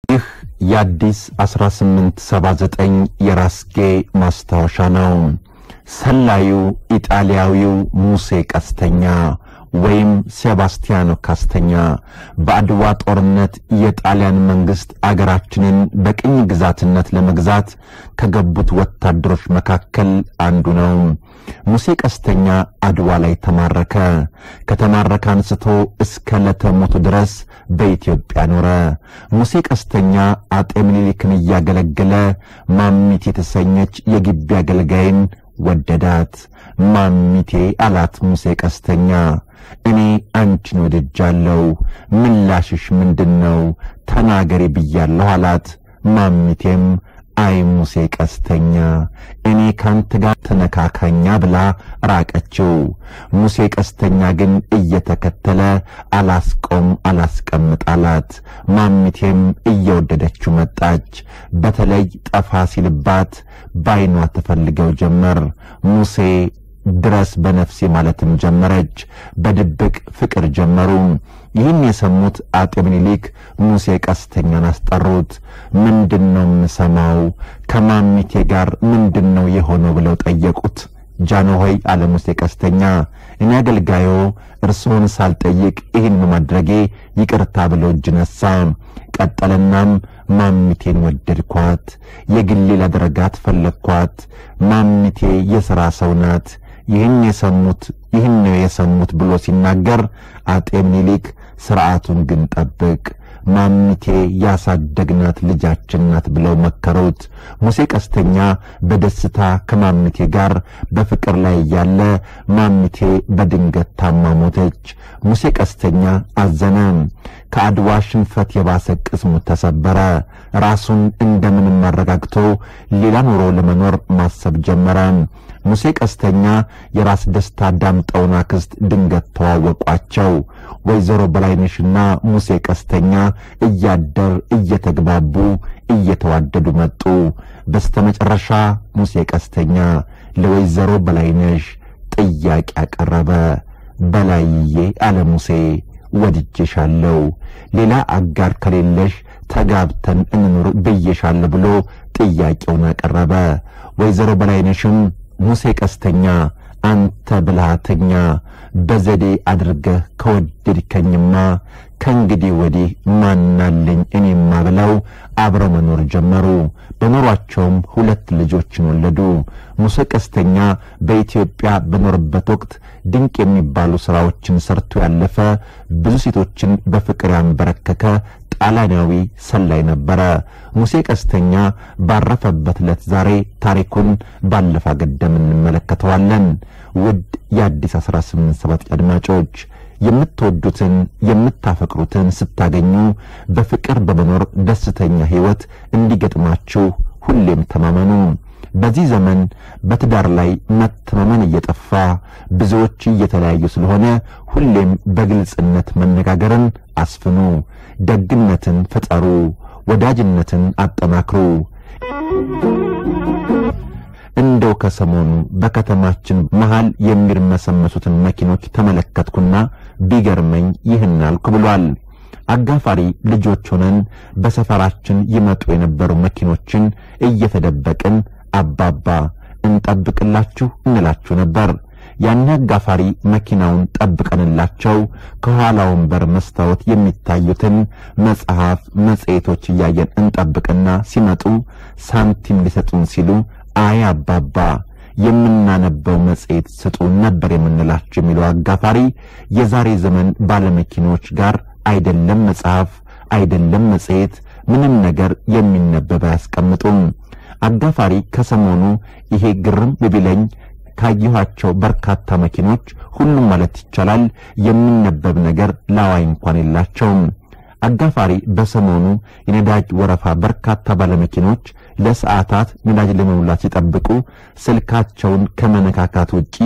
ይህ የአዲስ 1879 የራስጌ ማስታወሻ ነው። ሰላዩ ኢጣሊያዊው ሙሴ ቀስተኛ ወይም ሴባስቲያኖ ካስተኛ በአድዋ ጦርነት የጣሊያን መንግስት አገራችንን በቅኝ ግዛትነት ለመግዛት ከገቡት ወታደሮች መካከል አንዱ ነው። ሙሴ ቀስተኛ አድዋ ላይ ተማረከ። ከተማረከ አንስቶ እስከ ለተሞቱ ድረስ በኢትዮጵያ ኖረ። ሙሴ ቀስተኛ አጤ ምኒልክን ያገለገለ ማሚቴ የተሰኘች የግቢ አገልጋይን ወደዳት። ማሚቴ አላት ሙሴ ቀስተኛ፣ እኔ አንቺን ወድጃለሁ፣ ምላሽሽ ምንድነው? ተናገሪ ብያለሁ አላት። ማሚቴም አይ ሙሴ ቀስተኛ እኔ ካንተ ጋር ተነካካኛ ብላ ራቀችው። ሙሴ ቀስተኛ ግን እየተከተለ አላስቀምጣላት። ማሚቴም እየወደደችው መጣች። በተለይ ጠፋ ሲልባት ባይኗ ተፈልገው ጀመር። ሙሴ ድረስ በነፍሴ ማለትም ጀመረች። በድብቅ ፍቅር ጀመሩ። ይህን የሰሙት አጤ ምኒልክ ሙሴ ቀስተኛን አስጠሩት። ምንድነው የምሰማው? ከማሚቴ ጋር ምንድነው የሆነው ብለው ጠየቁት። ጃንሆይ አለ ሙሴ ቀስተኛ፣ እኔ አገልጋዮ እርሶን ሳልጠይቅ ይህን በማድረጌ ይቅርታ ብሎ እጅ ነሳ። ቀጠለናም ማሚቴን ወደድኳት፣ የግሌ ላደረጋት ፈለግኳት። ማሚቴ የሥራ ሰው ናት። ይህን ነው የሰሙት ብሎ ሲናገር አጤ ምኒልክ ሥርዓቱን ግን ጠብቅ፣ ማሚቴ ያሳደግናት ልጃችን ናት ብለው መከሩት። ሙሴ ቀስተኛ በደስታ ከማሚቴ ጋር በፍቅር ላይ ያለ ማሚቴ በድንገት ታማ ሞተች። ሙሴ ቀስተኛ አዘነ። ከአድዋ ሽንፈት የባሰ ቅስሙ ተሰበረ። ራሱን እንደምንም አረጋግቶ ሌላ ኑሮ ለመኖር ማሰብ ጀመረ። ሙሴ ቀስተኛ የራስ ደስታ ዳምጠውና አክስት ድንገት ተዋወቋቸው። ወይዘሮ በላይነሽና ሙሴ ቀስተኛ እያደር እየተግባቡ እየተዋደዱ መጡ። በስተመጨረሻ ሙሴ ቀስተኛ ለወይዘሮ በላይነሽ ጥያቄ አቀረበ። በላይዬ አለ ሙሴ፣ ወድጄሻለሁ፣ ሌላ አጋር ከሌለሽ ተጋብተን እንኑር ብዬሻለሁ ብሎ ጥያቄውን አቀረበ። ወይዘሮ በላይነሽም ሙሴ ቀስተኛ አንተ ብልሃተኛ በዘዴ አድርገህ ከወደድከኝማ ከእንግዲህ ወዲህ ማናለኝ እኔማ ብለው አብረው መኖር ጀመሩ። በኖሯቸውም 2 ልጆችን ወለዱ። ሙሴ ቀስተኛ በኢትዮጵያ በኖርበት ወቅት ድንቅ የሚባሉ ሥራዎችን ሰርቶ ያለፈ፣ ብዙ ሴቶችን በፍቅር ያንበረከከ ጣሊያናዊ ሰላይ ነበረ። ሙሴ ቀስተኛ ባረፈበት ዕለት ዛሬ ታሪኩን ባለፈ ገደም እንመለከተዋለን። ውድ የአዲስ 1879 አድማጮች፣ የምትወዱትን የምታፈቅሩትን ስታገኙ በፍቅር በመኖር ደስተኛ ሕይወት እንዲገጥማችሁ ሁሌም ተማመኑ። በዚህ ዘመን በትዳር ላይ መተማመን እየጠፋ ብዙዎች እየተለያዩ ስለሆነ ሁሌም በግልጽነት መነጋገርን አስፍኑ። ደግነትን ፍጠሩ፣ ወዳጅነትን አጠናክሩ። እንደው ከሰሞኑ በከተማችን መሃል የሚርመሰመሱትን መኪኖች ተመለከትኩና ቢገርመኝ ይህን አልኩ ብሏል። አጋፋሪ ልጆች ሆነን በሰፈራችን ይመጡ የነበሩ መኪኖችን እየተደበቅን አባባ እንጠብቅላችሁ እንላችሁ ነበር። ያን አጋፋሪ መኪናውን ጠብቀንላቸው ከኋላው በር መስታወት የሚታዩትን መጽሐፍ መጽሔቶች እያየን እንጠብቅና ሲመጡ ሳንቲም ሊሰጡን ሲሉ አይ አባባ የምናነበው መጽሔት ስጡን ነበር የምንላችሁ የሚለው አጋፋሪ የዛሬ ዘመን ባለመኪኖች ጋር አይደለም መጽሐፍ አይደለም መጽሔት ምንም ነገር የሚነበብ አያስቀምጡም። አጋፋሪ ከሰሞኑ ይሄ ግርም ቢለኝ ካየኋቸው በርካታ መኪኖች ሁሉም ማለት ይቻላል የሚነበብ ነገር ላዋይ እንኳን የላቸውም። አጋፋሪ በሰሞኑ የነዳጅ ወረፋ በርካታ ባለመኪኖች ለሰዓታት ነዳጅ ለመሙላት ሲጠብቁ ስልካቸውን ከመነካካት ውጪ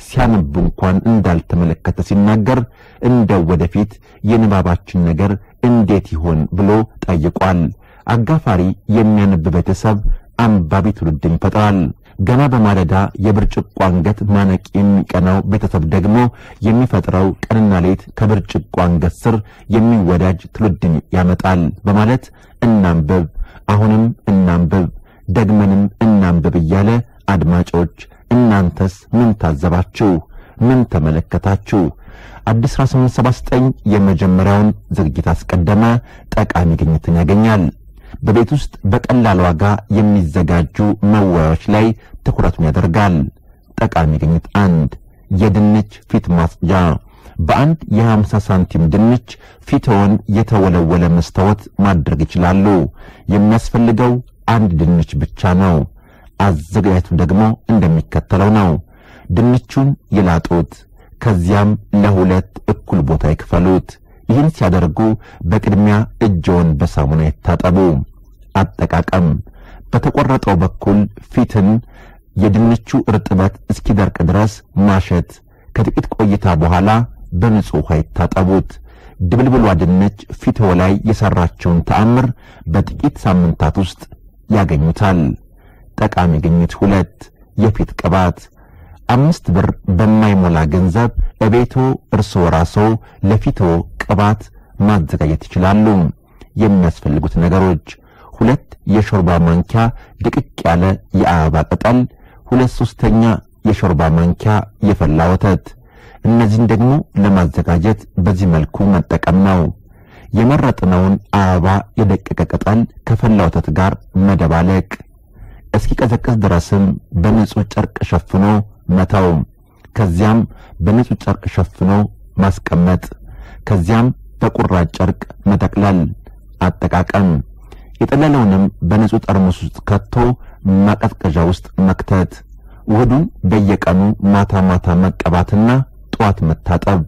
ሲያነቡ እንኳን እንዳልተመለከተ ሲናገር እንደው ወደፊት የንባባችን ነገር እንዴት ይሆን ብሎ ጠይቋል። አጋፋሪ የሚያነብ ቤተሰብ አንባቢ ትውልድን ይፈጥራል። ገና በማለዳ የብርጭቆ አንገት ማነቅ የሚቀናው ቤተሰብ ደግሞ የሚፈጥረው ቀንና ሌት ከብርጭቆ አንገት ስር የሚወዳጅ ትውልድን ያመጣል በማለት እናንብብ፣ አሁንም እናንብብ፣ ደግመንም እናንብብ እያለ አድማጮች እናንተስ ምን ታዘባችሁ? ምን ተመለከታችሁ? አዲስ 1879 የመጀመሪያውን ዝግጅት አስቀደመ። ጠቃሚ ግኝትን ያገኛል። በቤት ውስጥ በቀላል ዋጋ የሚዘጋጁ መዋያዎች ላይ ትኩረቱን ያደርጋል። ጠቃሚ ግኝት 1 የድንች ፊት ማጽጃ። በአንድ የ50 ሳንቲም ድንች ፊትዎን የተወለወለ መስታወት ማድረግ ይችላሉ። የሚያስፈልገው አንድ ድንች ብቻ ነው። አዘጋጅቱ ደግሞ እንደሚከተለው ነው። ድንቹን ይላጡት፣ ከዚያም ለሁለት እኩል ቦታ ይክፈሉት። ይህን ሲያደርጉ በቅድሚያ እጅዎን በሳሙና ይታጠቡ። አጠቃቀም በተቆረጠው በኩል ፊትን የድንቹ እርጥበት እስኪደርቅ ድረስ ማሸት። ከጥቂት ቆይታ በኋላ በንጹህ ውሃ ይታጠቡት። ድብልብሏ ድንች ፊትዎ ላይ የሰራቸውን ተአምር በጥቂት ሳምንታት ውስጥ ያገኙታል። ጠቃሚ ግኝት 2 የፊት ቅባት። 5 ብር በማይሞላ ገንዘብ እቤቶ እርስዎ ራስዎ ለፊትዎ ቅባት ማዘጋጀት ይችላሉ። የሚያስፈልጉት ነገሮች 2 የሾርባ ማንኪያ ድቅቅ ያለ የአበባ ቅጠል፣ 2/3 የሾርባ ማንኪያ የፈላ ወተት። እነዚህን ደግሞ ለማዘጋጀት በዚህ መልኩ መጠቀም ነው። የመረጥነውን አበባ የደቀቀ ቅጠል ከፈላ ወተት ጋር መደባለቅ። እስኪቀዘቅዝ ድረስም በንጹህ ጨርቅ ሸፍኖ መተው። ከዚያም በንጹህ ጨርቅ ሸፍኖ ማስቀመጥ። ከዚያም በቁራጭ ጨርቅ መጠቅለል። አጠቃቀም የጠለለውንም በንጹህ ጠርሙስ ውስጥ ከቶ ማቀዝቀዣ ውስጥ መክተት። ውህዱን በየቀኑ ማታ ማታ መቀባትና ጧት መታጠብ።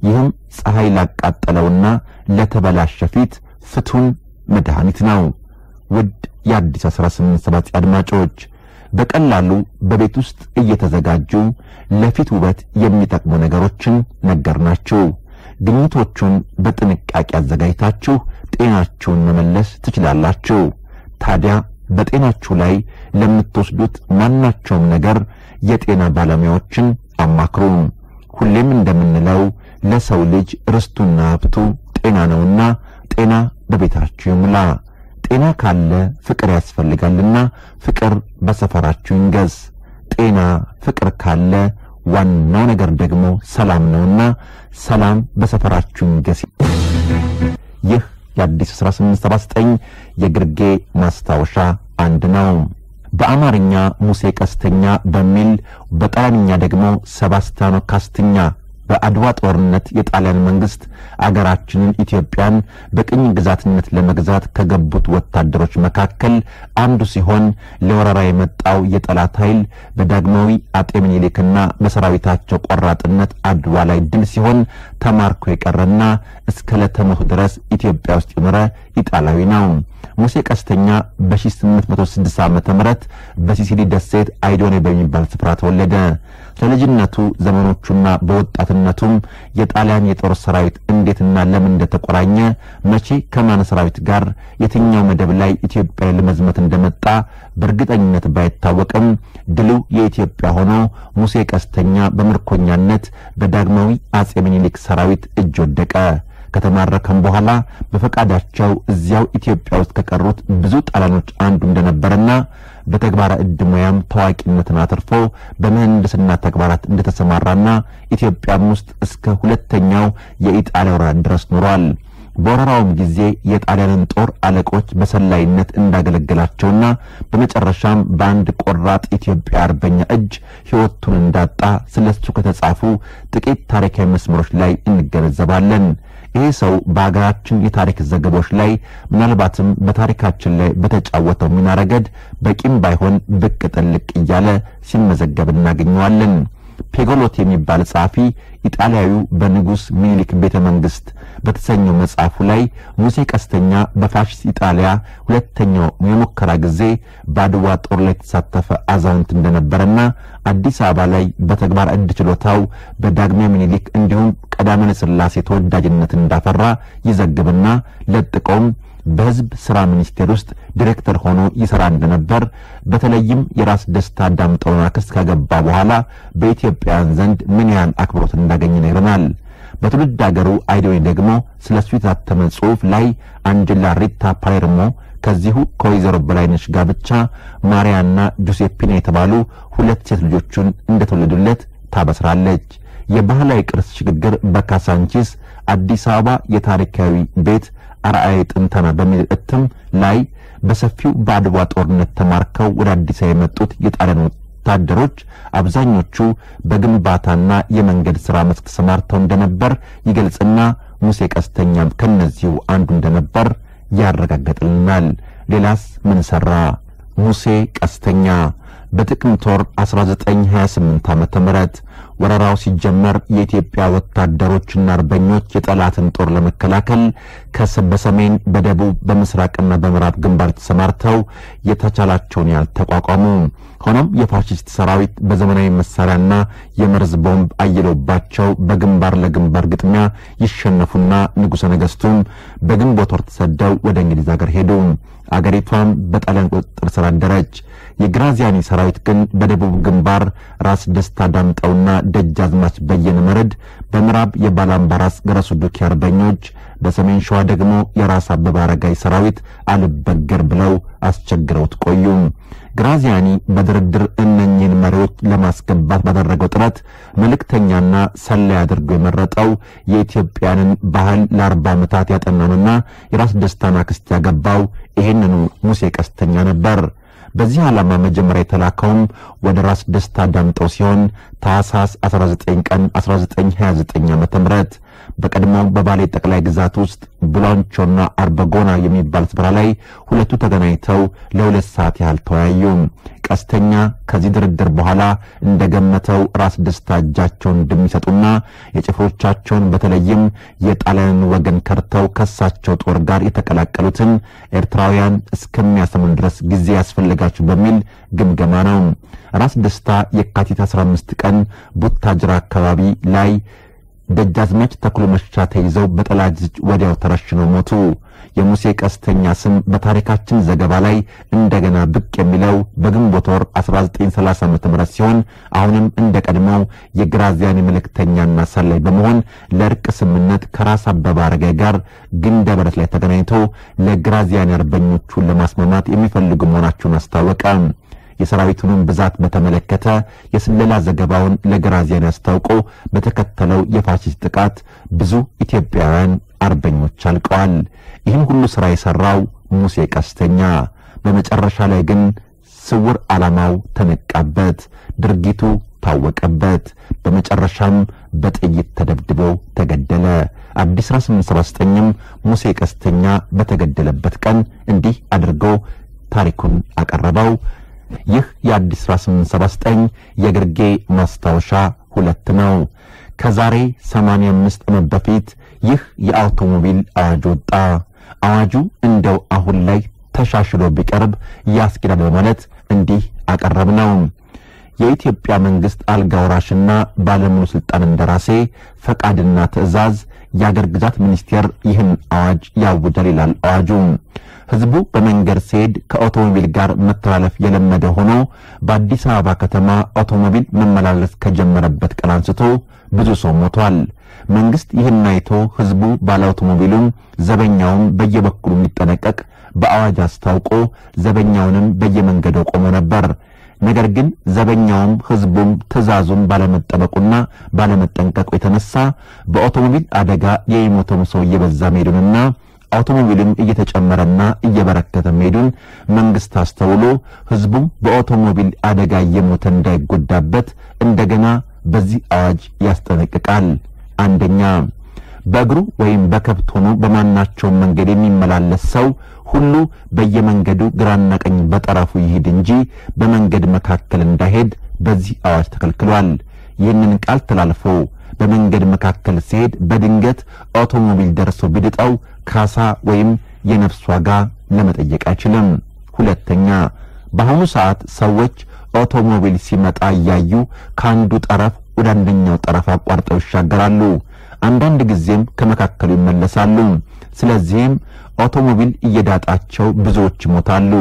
ይህም ፀሐይ ላቃጠለውና ለተበላሸ ፊት ፍቱን መድኃኒት ነው። ውድ የአዲስ 1879 አድማጮች በቀላሉ በቤት ውስጥ እየተዘጋጁ ለፊት ውበት የሚጠቅሙ ነገሮችን ነገርናችሁ። ግኝቶቹን በጥንቃቄ አዘጋጅታችሁ ጤናችሁን መመለስ ትችላላችሁ። ታዲያ በጤናችሁ ላይ ለምትወስዱት ማናቸውም ነገር የጤና ባለሙያዎችን አማክሩ። ሁሌም እንደምንለው ለሰው ልጅ ርስቱና ሀብቱ ጤና ነውና ጤና በቤታችሁ ይሙላ። ጤና ካለ ፍቅር ያስፈልጋልና ፍቅር በሰፈራችሁ ይንገስ። ጤና ፍቅር ካለ ዋናው ነገር ደግሞ ሰላም ነውና ሰላም በሰፈራችሁ ይንገስ። ይህ የአዲስ 1879 የግርጌ ማስታወሻ አንድ ነው። በአማርኛ ሙሴ ቀስተኛ በሚል በጣሊያንኛ ደግሞ ሰባስቲያኖ ካስተኛ በአድዋ ጦርነት የጣሊያን መንግስት አገራችንን ኢትዮጵያን በቅኝ ግዛትነት ለመግዛት ከገቡት ወታደሮች መካከል አንዱ ሲሆን ለወረራ የመጣው የጠላት ኃይል በዳግማዊ አጤ ምኒልክና በሰራዊታቸው ቆራጥነት አድዋ ላይ ድል ሲሆን ተማርኮ የቀረና እስከ ለተሞቱ ድረስ ኢትዮጵያ ውስጥ የኖረ ኢጣሊያዊ ነው። ሙሴ ቀስተኛ በ1860 ዓመተ ምህረት በሲሲሊ ደሴት አይዶኔ በሚባል ስፍራ ተወለደ። ለልጅነቱ ዘመኖቹና በወጣትነቱም የጣሊያን የጦር ሰራዊት እንዴትና ለምን እንደተቆራኘ መቼ ከማን ሰራዊት ጋር የትኛው መደብ ላይ ኢትዮጵያ ለመዝመት እንደመጣ በእርግጠኝነት ባይታወቅም ድሉ የኢትዮጵያ ሆኖ ሙሴ ቀስተኛ በምርኮኛነት በዳግማዊ አጼ ምኒልክ ሰራዊት እጅ ወደቀ። ከተማረከም በኋላ በፈቃዳቸው እዚያው ኢትዮጵያ ውስጥ ከቀሩት ብዙ ጣሊያኖች አንዱ እንደነበረና በተግባረ እድ ሙያም ታዋቂነትን አትርፎ በመህንድስና ተግባራት እንደተሰማራና ኢትዮጵያም ውስጥ እስከ ሁለተኛው የኢጣሊያ ወረራ ድረስ ኖሯል። በወረራውም ጊዜ የጣሊያንን ጦር አለቆች በሰላይነት እንዳገለገላቸውና በመጨረሻም በአንድ ቆራጥ ኢትዮጵያ አርበኛ እጅ ሕይወቱን እንዳጣ ስለሱ ከተጻፉ ጥቂት ታሪካዊ መስመሮች ላይ እንገነዘባለን። ይህ ሰው በአገራችን የታሪክ ዘገቦች ላይ ምናልባትም በታሪካችን ላይ በተጫወተው ሚና ረገድ በቂም ባይሆን ብቅ ጥልቅ እያለ ሲመዘገብ እናገኘዋለን። ፔጎሎቲ የሚባል ጻፊ ኢጣሊያዊው በንጉስ ምኒልክ ቤተ መንግስት በተሰኘው መጽሐፉ ላይ ሙሴ ቀስተኛ በፋሺስት ኢጣሊያ ሁለተኛው የሙከራ ጊዜ በአድዋ ጦር ላይ ተሳተፈ አዛውንት እንደነበረና አዲስ አበባ ላይ በተግባር እድ ችሎታው በዳግማዊ ምኒልክ እንዲሁም ቀዳማዊ ሥላሴ ተወዳጅነት እንዳፈራ ይዘግብና ለጥቆም በህዝብ ስራ ሚኒስቴር ውስጥ ዲሬክተር ሆኖ ይሰራ እንደነበር በተለይም የራስ ደስታ ዳምጠው አክስት ከገባ በኋላ በኢትዮጵያውያን ዘንድ ምን ያህል አክብሮት እንዳገኘ ይነግረናል። በትውልድ ሀገሩ አይዶይ ደግሞ ስለ እሱ የታተመ ጽሑፍ ላይ አንጀላ ሪታ ፓሌርሞ ከዚሁ ከወይዘሮ በላይነሽ ጋብቻ ማሪያና ጁሴፒና የተባሉ 2 ሴት ልጆቹን እንደተወለዱለት ታበስራለች። የባህላዊ ቅርስ ሽግግር በካሳንቺስ አዲስ አበባ የታሪካዊ ቤት አርአያ ጥንተና በሚል እትም ላይ በሰፊው በአድዋ ጦርነት ተማርከው ወደ አዲስ አበባ የመጡት የጣሊያን ወታደሮች አብዛኞቹ በግንባታና የመንገድ ስራ መስክ ተሰማርተው እንደነበር ይገልጽና ሙሴ ቀስተኛም ከነዚሁ አንዱ እንደነበር ያረጋግጥልናል። ሌላስ ምን ሰራ? ሙሴ ቀስተኛ በጥቅምት ወር 1928 ዓመተ ምህረት ወረራው ሲጀመር የኢትዮጵያ ወታደሮችና አርበኞች የጠላትን ጦር ለመከላከል በሰሜን በደቡብ በምስራቅና በምዕራብ ግንባር ተሰማርተው የተቻላቸውን ያልተቋቋሙ ሆኖም የፋሺስት ሰራዊት በዘመናዊ መሳሪያና የመርዝ ቦምብ አይሎባቸው በግንባር ለግንባር ግጥሚያ ይሸነፉና ንጉሠ ነገሥቱም በግንቦት ወር ተሰደው ወደ እንግሊዝ ሀገር ሄዱ። አገሪቷም በጣሊያን ቁጥጥር ስር አደረች። የግራዚያኒ ሰራዊት ግን በደቡብ ግንባር ራስ ደስታ ዳምጠውና ደጃዝማች በየነ መረድ፣ በምዕራብ የባላምባራስ ገረሱ ዱኪ አርበኞች፣ በሰሜን ሸዋ ደግሞ የራስ አበበ አረጋይ ሰራዊት አልበገር ብለው አስቸግረውት ቆዩ። ግራዚያኒ በድርድር እነኚህን መሪዎች ለማስገባት ባደረገው ጥረት መልእክተኛና ሰላይ አድርጎ የመረጠው የኢትዮጵያንን ባህል ለ40 ዓመታት ያጠናውና የራስ ደስታን አክስት ያገባው ይሄንኑ ሙሴ ቀስተኛ ነበር። በዚህ ዓላማ መጀመሪያ የተላከውም ወደ ራስ ደስታ ዳምጠው ሲሆን ታህሳስ 19 ቀን 1929 ዓ.ም በቀድሞው በባሌ ጠቅላይ ግዛት ውስጥ ብላንቾና አርበጎና የሚባል ስፍራ ላይ ሁለቱ ተገናኝተው ለ2 ሰዓት ያህል ተወያዩ። ቀስተኛ ከዚህ ድርድር በኋላ እንደገመተው ራስ ደስታ እጃቸውን እንደሚሰጡና የጭፍሮቻቸውን በተለይም የጣሊያን ወገን ከርተው ከሳቸው ጦር ጋር የተቀላቀሉትን ኤርትራውያን እስከሚያሰሙን ድረስ ጊዜ ያስፈልጋቸው በሚል ግምገማ ነው። ራስ ደስታ የካቲት 15 ቀን ቡታጅራ አካባቢ ላይ ደጃዝማች ተክሉ መሸሻ ተይዘው በጠላት እጅ ወዲያው ተረሽነው ሞቱ። የሙሴ ቀስተኛ ስም በታሪካችን ዘገባ ላይ እንደገና ብቅ የሚለው በግንቦት ወር 1930 ዓ.ም ሲሆን አሁንም እንደቀድሞው የግራዚያኒ መልእክተኛና ሰላይ በመሆን ለእርቅ ስምምነት ከራስ አበበ አረጋይ ጋር ግንደ በረት ላይ ተገናኝቶ ለግራዚያኒ አርበኞቹን ለማስማማት የሚፈልጉ መሆናቸውን አስታወቀ። የሰራዊቱን ብዛት በተመለከተ የስለላ ዘገባውን ለግራዚያኒ አስታውቆ በተከተለው የፋሺስት ጥቃት ብዙ ኢትዮጵያውያን አርበኞች አልቀዋል። ይህን ሁሉ ስራ የሰራው ሙሴ ቀስተኛ በመጨረሻ ላይ ግን ስውር ዓላማው ተነቃበት፣ ድርጊቱ ታወቀበት። በመጨረሻም በጥይት ተደብድቦ ተገደለ። አዲስ 1879ም ሙሴ ቀስተኛ በተገደለበት ቀን እንዲህ አድርጎ ታሪኩን አቀረበው። ይህ የአዲስ 1879 የግርጌ ማስታወሻ 2 ነው። ከዛሬ 85 ዓመት በፊት ይህ የአውቶሞቢል አዋጅ ወጣ። አዋጁ እንደው አሁን ላይ ተሻሽሎ ቢቀርብ ያስኬዳል በማለት እንዲህ አቀረብነው። የኢትዮጵያ መንግስት አልጋ ወራሽና ባለሙሉ ስልጣን እንደራሴ ፈቃድና ትዕዛዝ የአገር ግዛት ሚኒስቴር ይህን አዋጅ ያውጃል ይላል አዋጁ። ህዝቡ በመንገድ ሲሄድ ከአውቶሞቢል ጋር መተላለፍ የለመደ ሆኖ በአዲስ አበባ ከተማ አውቶሞቢል መመላለስ ከጀመረበት ቀን አንስቶ ብዙ ሰው ሞቷል። መንግስት ይህን አይቶ ህዝቡ ባለ አውቶሞቢሉም ዘበኛውም በየበኩሉ እንዲጠነቀቅ በአዋጅ አስታውቆ ዘበኛውንም በየመንገዱ ቆሞ ነበር። ነገር ግን ዘበኛውም ህዝቡም ትዕዛዙን ባለመጠበቁና ባለመጠንቀቁ የተነሳ በአውቶሞቢል አደጋ የሞተው ሰው እየበዛ መሄዱንና አውቶሞቢልም እየተጨመረና እየበረከተ መሄዱን መንግስት አስተውሎ ህዝቡም በአውቶሞቢል አደጋ እየሞተ እንዳይጎዳበት እንደገና በዚህ አዋጅ ያስጠነቅቃል። አንደኛ፣ በእግሩ ወይም በከብት ሆኖ በማናቸው መንገድ የሚመላለስ ሰው ሁሉ በየመንገዱ ግራና ቀኝ በጠረፉ ይሄድ እንጂ በመንገድ መካከል እንዳይሄድ በዚህ አዋጅ ተከልክሏል። ይህንን ቃል ተላልፎ በመንገድ መካከል ሲሄድ በድንገት አውቶሞቢል ደርሶ ቢድጣው ካሳ ወይም የነፍስ ዋጋ ለመጠየቅ አይችልም። ሁለተኛ፣ በአሁኑ ሰዓት ሰዎች አውቶሞቢል ሲመጣ ያዩ ካንዱ ጠረፍ ወደ አንደኛው ጠረፍ አቋርጠው ይሻገራሉ። አንዳንድ ጊዜም ከመካከሉ ይመለሳሉ። ስለዚህም አውቶሞቢል እየዳጣቸው ብዙዎች ይሞታሉ።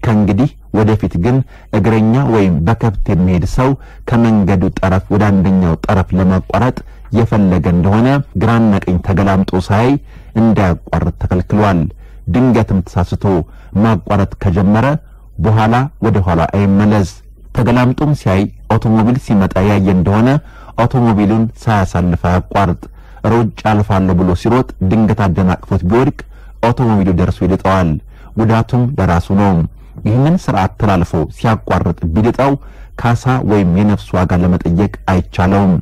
ከእንግዲህ ወደፊት ግን እግረኛ ወይም በከብት የሚሄድ ሰው ከመንገዱ ጠረፍ ወደ አንደኛው ጠረፍ ለማቋረጥ የፈለገ እንደሆነ ግራና ቀኝ ተገላምጦ ሳይ እንዳያቋርጥ ተከልክሏል። ድንገትም ተሳስቶ ማቋረጥ ከጀመረ በኋላ ወደ ኋላ አይመለስ። ተገላምጦም ሲያይ አውቶሞቢል ሲመጣ ያየ እንደሆነ አውቶሞቢሉን ሳያሳልፍ አያቋርጥ። ሮጭ አልፋለሁ ብሎ ሲሮጥ ድንገት አደናቅፎት ቢወድቅ አውቶሞቢሉ ደርሶ ይልጠዋል። ጉዳቱም ለራሱ ነው። ይህንን ስርዓት ተላልፎ ሲያቋርጥ ቢልጠው ካሳ ወይም የነፍስ ዋጋ ለመጠየቅ አይቻለውም።